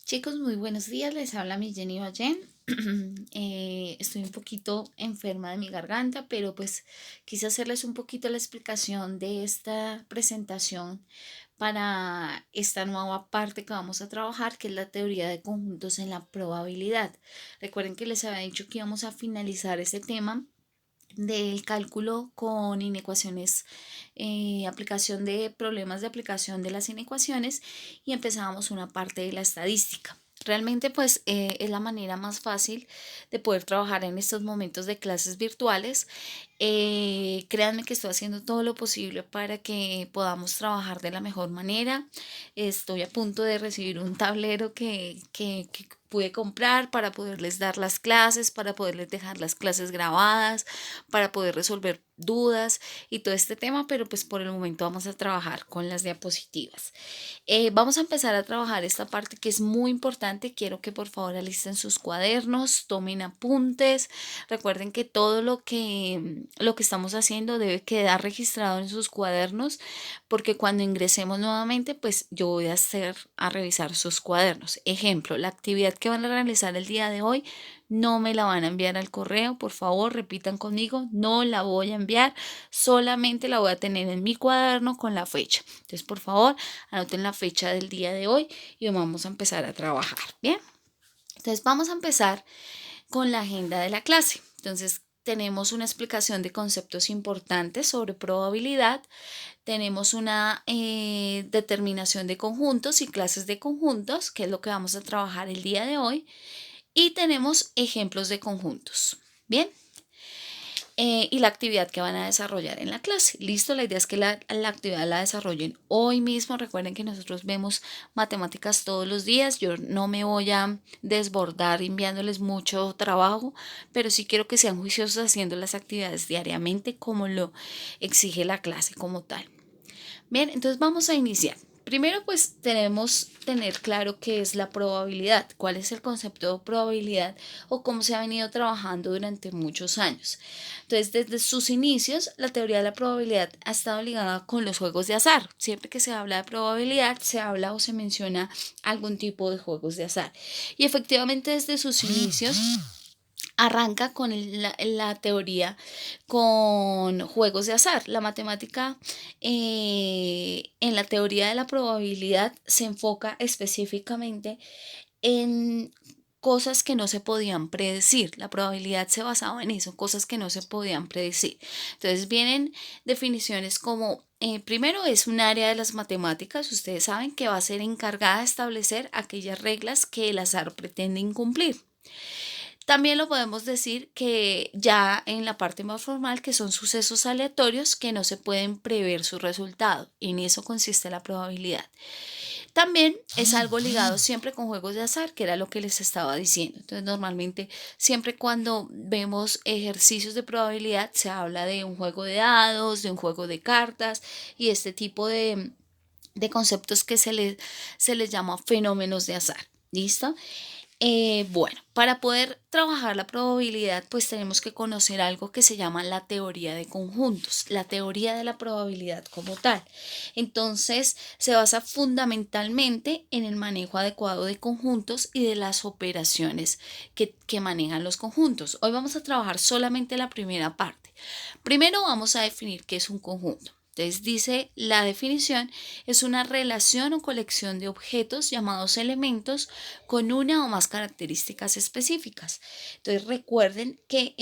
Chicos, muy buenos días. Les habla mi Jenny Ballén. Estoy un poquito enferma de mi garganta, pero pues quise hacerles un poquito la explicación de esta presentación para esta nueva parte que vamos a trabajar, que es la teoría de conjuntos en la probabilidad. Recuerden que les había dicho que íbamos a finalizar ese tema del cálculo con inecuaciones, aplicación de problemas de aplicación de las inecuaciones, y empezábamos una parte de la estadística. Realmente pues es la manera más fácil de poder trabajar en estos momentos de clases virtuales. Créanme que estoy haciendo todo lo posible para que podamos trabajar de la mejor manera. Estoy a punto de recibir un tablero que pude comprar para poderles dar las clases, para poderles dejar las clases grabadas, para poder resolver dudas y todo este tema, pero pues por el momento vamos a trabajar con las diapositivas. Vamos a empezar a trabajar esta parte que es muy importante. Quiero que por favor alisten sus cuadernos, tomen apuntes. Recuerden que todo lo que estamos haciendo debe quedar registrado en sus cuadernos, porque cuando ingresemos nuevamente, pues yo voy a revisar sus cuadernos. Ejemplo, la actividad que van a realizar el día de hoy no me la van a enviar al correo. Por favor, repitan conmigo, no la voy a enviar, solamente la voy a tener en mi cuaderno con la fecha. Entonces, por favor, anoten la fecha del día de hoy y vamos a empezar a trabajar. Bien, entonces vamos a empezar con la agenda de la clase. Entonces, tenemos una explicación de conceptos importantes sobre probabilidad, tenemos una determinación de conjuntos y clases de conjuntos, que es lo que vamos a trabajar el día de hoy, y tenemos ejemplos de conjuntos. Bien, y la actividad que van a desarrollar en la clase. Listo, la idea es que la actividad la desarrollen hoy mismo. Recuerden que nosotros vemos matemáticas todos los días. Yo no me voy a desbordar enviándoles mucho trabajo, pero sí quiero que sean juiciosos haciendo las actividades diariamente como lo exige la clase como tal. Bien, entonces vamos a iniciar. Primero, pues tenemos tener claro qué es la probabilidad, cuál es el concepto de probabilidad o cómo se ha venido trabajando durante muchos años. Entonces, desde sus inicios, la teoría de la probabilidad ha estado ligada con los juegos de azar. Siempre que se habla de probabilidad, se habla o se menciona algún tipo de juegos de azar. Y efectivamente, desde sus inicios, arranca con la teoría con juegos de azar. La matemática, en la teoría de la probabilidad, se enfoca específicamente en cosas que no se podían predecir. La probabilidad se basaba en eso, cosas que no se podían predecir. Entonces vienen definiciones como, primero es un área de las matemáticas, ustedes saben, que va a ser encargada de establecer aquellas reglas que el azar pretende incumplir. También lo podemos decir que ya en la parte más formal, que son sucesos aleatorios que no se pueden prever su resultado. Y en eso consiste la probabilidad. También es algo ligado siempre con juegos de azar, que era lo que les estaba diciendo. Entonces, normalmente, siempre cuando vemos ejercicios de probabilidad, se habla de un juego de dados, de un juego de cartas y este tipo de conceptos que se les llama fenómenos de azar. ¿Listo? Bueno, para poder trabajar la probabilidad, pues tenemos que conocer algo que se llama la teoría de conjuntos, la teoría de la probabilidad como tal. Entonces, se basa fundamentalmente en el manejo adecuado de conjuntos y de las operaciones que manejan los conjuntos. Hoy vamos a trabajar solamente la primera parte. Primero vamos a definir qué es un conjunto. Entonces dice la definición, es una relación o colección de objetos llamados elementos con una o más características específicas. Entonces recuerden que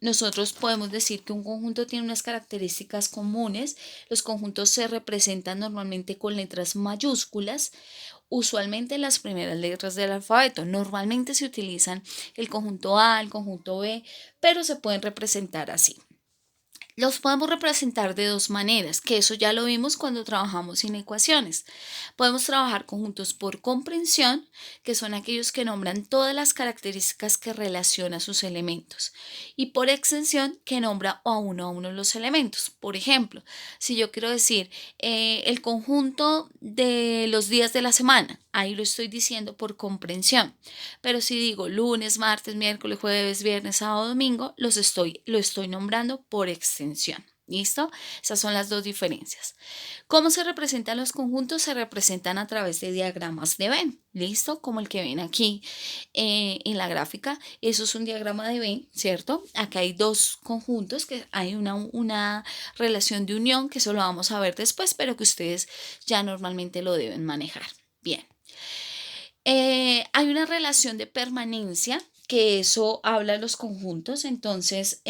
nosotros podemos decir que un conjunto tiene unas características comunes. Los conjuntos se representan normalmente con letras mayúsculas, usualmente las primeras letras del alfabeto. Normalmente se utilizan el conjunto A, el conjunto B, pero se pueden representar así. Los podemos representar de dos maneras, que eso ya lo vimos cuando trabajamos sin ecuaciones. Podemos trabajar conjuntos por comprensión, que son aquellos que nombran todas las características que relaciona sus elementos, y por extensión, que nombra a uno los elementos. Por ejemplo, si yo quiero decir el conjunto de los días de la semana, ahí lo estoy diciendo por comprensión. Pero si digo lunes, martes, miércoles, jueves, viernes, sábado, domingo, lo estoy nombrando por extensión. ¿Listo? Esas son las dos diferencias. ¿Cómo se representan los conjuntos? Se representan a través de diagramas de Venn. ¿Listo? Como el que ven aquí en la gráfica. Eso es un diagrama de Venn, ¿cierto? Acá hay dos conjuntos, que hay una relación de unión, que eso lo vamos a ver después, pero que ustedes ya normalmente lo deben manejar. Bien. Hay una relación de permanencia, que eso habla de los conjuntos. Entonces,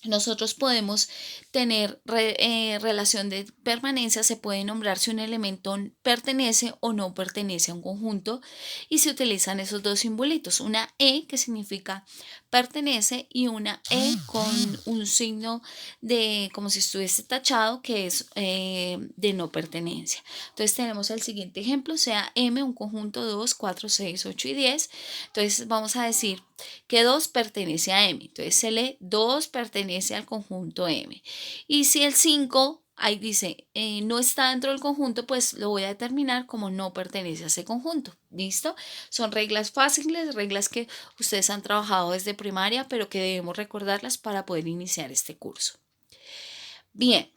nosotros podemos tener relación de permanencia, se puede nombrar si un elemento pertenece o no pertenece a un conjunto, y se utilizan esos dos simbolitos, una E que significa pertenece y una E con un signo de como si estuviese tachado, que es de no pertenencia. Entonces tenemos el siguiente ejemplo, sea M, un conjunto 2, 4, 6, 8 y 10. Entonces vamos a decir que 2 pertenece a M. Entonces se lee 2 pertenece al conjunto M. Y si el 5, ahí dice, no está dentro del conjunto, pues lo voy a determinar como no pertenece a ese conjunto. ¿Listo? Son reglas fáciles, reglas que ustedes han trabajado desde primaria, pero que debemos recordarlas para poder iniciar este curso. Bien,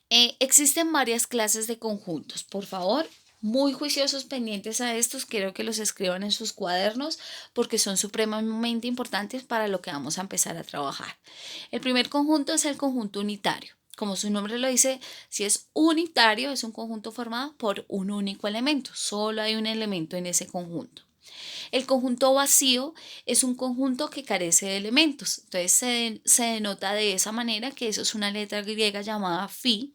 existen varias clases de conjuntos. Por favor, muy juiciosos, pendientes a estos, quiero que los escriban en sus cuadernos porque son supremamente importantes para lo que vamos a empezar a trabajar. El primer conjunto es el conjunto unitario. Como su nombre lo dice, si es unitario, es un conjunto formado por un único elemento. Solo hay un elemento en ese conjunto. El conjunto vacío es un conjunto que carece de elementos. Entonces se denota de esa manera, que eso es una letra griega llamada phi,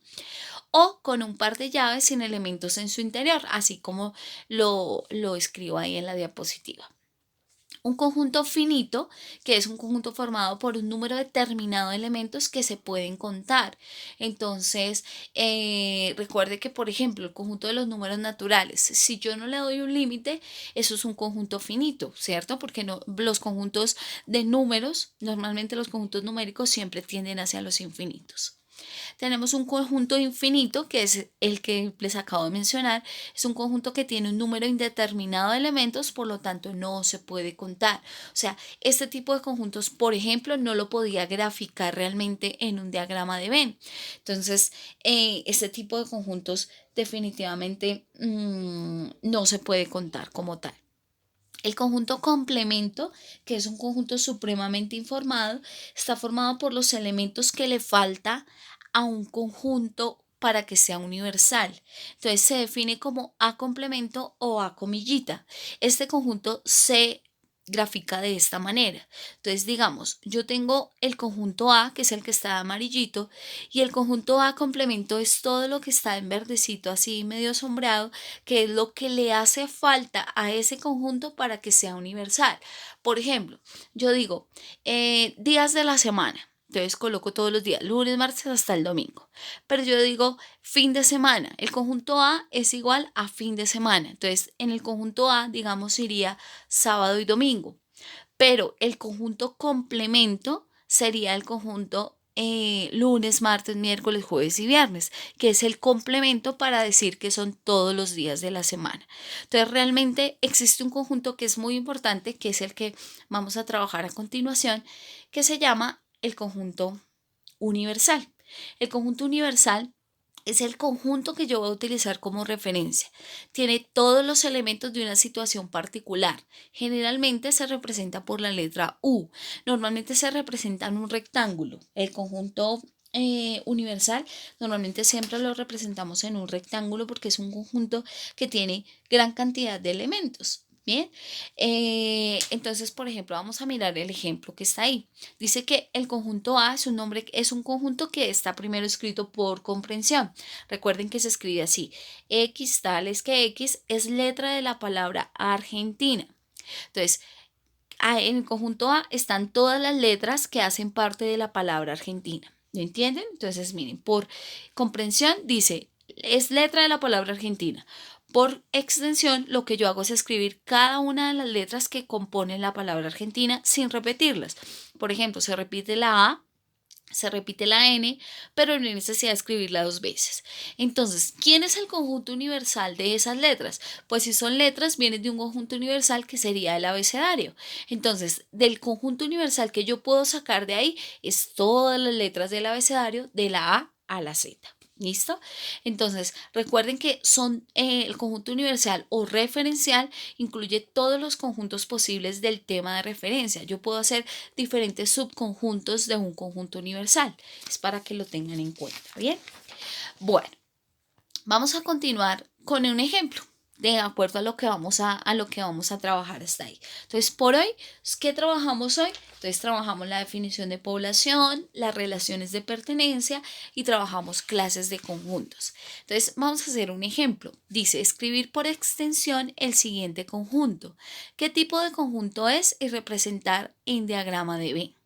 o con un par de llaves sin elementos en su interior, así como lo escribo ahí en la diapositiva. Un conjunto finito, que es un conjunto formado por un número determinado de elementos que se pueden contar. Entonces, recuerde que, por ejemplo, el conjunto de los números naturales, si yo no le doy un límite, eso es un conjunto finito, ¿cierto? Porque no, los conjuntos de números, normalmente los conjuntos numéricos siempre tienden hacia los infinitos. Tenemos un conjunto infinito, que es el que les acabo de mencionar. Es un conjunto que tiene un número indeterminado de elementos, por lo tanto no se puede contar. O sea, este tipo de conjuntos, por ejemplo, no lo podía graficar realmente en un diagrama de Venn. Entonces, este tipo de conjuntos definitivamente no se puede contar como tal. El conjunto complemento, que es un conjunto supremamente informado, está formado por los elementos que le falta a un conjunto para que sea universal. Entonces se define como A complemento o A comillita. Este conjunto se grafica de esta manera. Entonces, digamos, yo tengo el conjunto A, que es el que está amarillito, y el conjunto A complemento es todo lo que está en verdecito, así medio sombreado, que es lo que le hace falta a ese conjunto para que sea universal. Por ejemplo, yo digo días de la semana. Entonces coloco todos los días, lunes, martes hasta el domingo. Pero yo digo fin de semana. El conjunto A es igual a fin de semana. Entonces en el conjunto A, digamos, iría sábado y domingo. Pero el conjunto complemento sería el conjunto lunes, martes, miércoles, jueves y viernes, que es el complemento para decir que son todos los días de la semana. Entonces realmente existe un conjunto que es muy importante, que es el que vamos a trabajar a continuación, que se llama el conjunto universal. El conjunto universal es el conjunto que yo voy a utilizar como referencia. Tiene todos los elementos de una situación particular. Generalmente se representa por la letra U. Normalmente se representa en un rectángulo. El conjunto universal normalmente siempre lo representamos en un rectángulo porque es un conjunto que tiene gran cantidad de elementos. Bien, entonces, por ejemplo, vamos a mirar el ejemplo que está ahí. Dice que el conjunto A es un conjunto que está primero escrito por comprensión. Recuerden que se escribe así. X tales que X es letra de la palabra Argentina. Entonces, en el conjunto A están todas las letras que hacen parte de la palabra Argentina. ¿Lo entienden? Entonces, miren, por comprensión dice, es letra de la palabra Argentina. Por extensión, lo que yo hago es escribir cada una de las letras que componen la palabra Argentina sin repetirlas. Por ejemplo, se repite la A, se repite la N, pero no hay necesidad de escribirla dos veces. Entonces, ¿quién es el conjunto universal de esas letras? Pues si son letras, vienen de un conjunto universal que sería el abecedario. Entonces, del conjunto universal que yo puedo sacar de ahí es todas las letras del abecedario de la A a la Z. ¿Listo? Entonces, recuerden que son el conjunto universal o referencial incluye todos los conjuntos posibles del tema de referencia. Yo puedo hacer diferentes subconjuntos de un conjunto universal. Es para que lo tengan en cuenta. ¿Bien? Bueno, vamos a continuar con un ejemplo de acuerdo a lo que vamos a trabajar hasta ahí. Entonces, por hoy, ¿qué trabajamos hoy? Entonces, trabajamos la definición de población, las relaciones de pertenencia y trabajamos clases de conjuntos. Entonces, vamos a hacer un ejemplo. Dice, escribir por extensión el siguiente conjunto. ¿Qué tipo de conjunto es? Y representar en diagrama de Venn.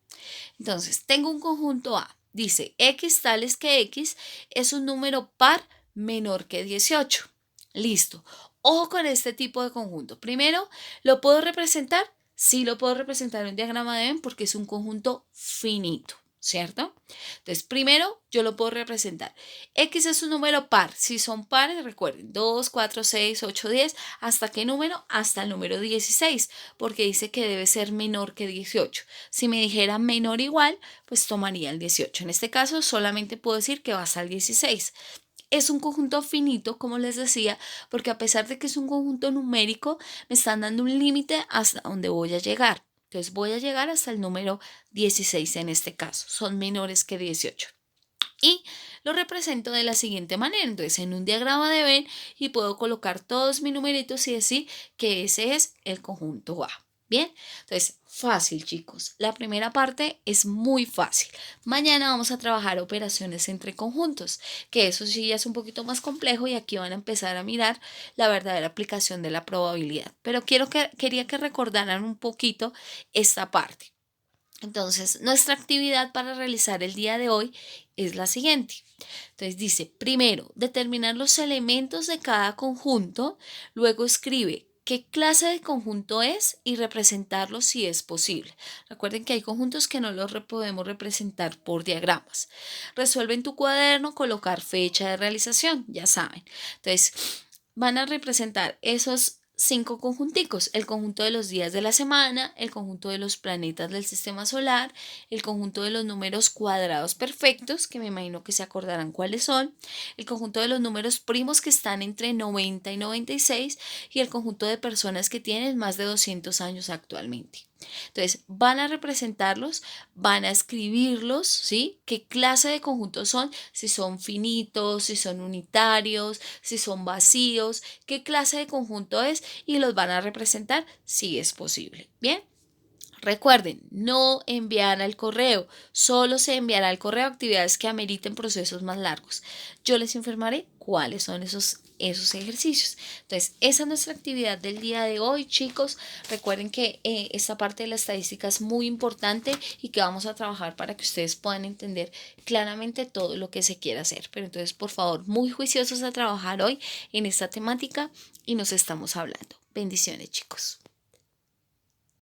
Entonces, tengo un conjunto A. Dice, X tales que X es un número par menor que 18. Listo. Ojo con este tipo de conjunto. Primero, ¿lo puedo representar? Sí, lo puedo representar en un diagrama de Venn porque es un conjunto finito, ¿cierto? Entonces, primero, yo lo puedo representar. X es un número par. Si son pares, recuerden, 2, 4, 6, 8, 10. ¿Hasta qué número? Hasta el número 16, porque dice que debe ser menor que 18. Si me dijera menor o igual, pues tomaría el 18. En este caso, solamente puedo decir que va hasta el 16. Es un conjunto finito, como les decía, porque a pesar de que es un conjunto numérico, me están dando un límite hasta donde voy a llegar. Entonces voy a llegar hasta el número 16 en este caso. Son menores que 18. Y lo represento de la siguiente manera. Entonces en un diagrama de Venn y puedo colocar todos mis numeritos y decir que ese es el conjunto A. Bien, entonces fácil chicos. La primera parte es muy fácil. Mañana vamos a trabajar operaciones entre conjuntos, que eso sí ya es un poquito más complejo y aquí van a empezar a mirar la verdadera aplicación de la probabilidad. Pero quería que recordaran un poquito esta parte. Entonces, nuestra actividad para realizar el día de hoy es la siguiente. Entonces dice, primero, determinar los elementos de cada conjunto, luego escribe qué clase de conjunto es y representarlo si es posible. Recuerden que hay conjuntos que no los podemos representar por diagramas. Resuelve en tu cuaderno colocar fecha de realización, ya saben. Entonces, van a representar esos 5 conjunticos, el conjunto de los días de la semana, el conjunto de los planetas del sistema solar, el conjunto de los números cuadrados perfectos, que me imagino que se acordarán cuáles son, el conjunto de los números primos que están entre 90 y 96 y el conjunto de personas que tienen más de 200 años actualmente. Entonces, van a representarlos, van a escribirlos, ¿sí? ¿Qué clase de conjuntos son? Si son finitos, si son unitarios, si son vacíos, qué clase de conjunto es y los van a representar si es posible. Bien. Recuerden, no enviar al correo, solo se enviará al correo actividades que ameriten procesos más largos. Yo les informaré cuáles son esos ejercicios. Entonces, esa es nuestra actividad del día de hoy, chicos. Recuerden que esta parte de la estadística es muy importante y que vamos a trabajar para que ustedes puedan entender claramente todo lo que se quiere hacer. Pero entonces, por favor, muy juiciosos a trabajar hoy en esta temática y nos estamos hablando. Bendiciones, chicos.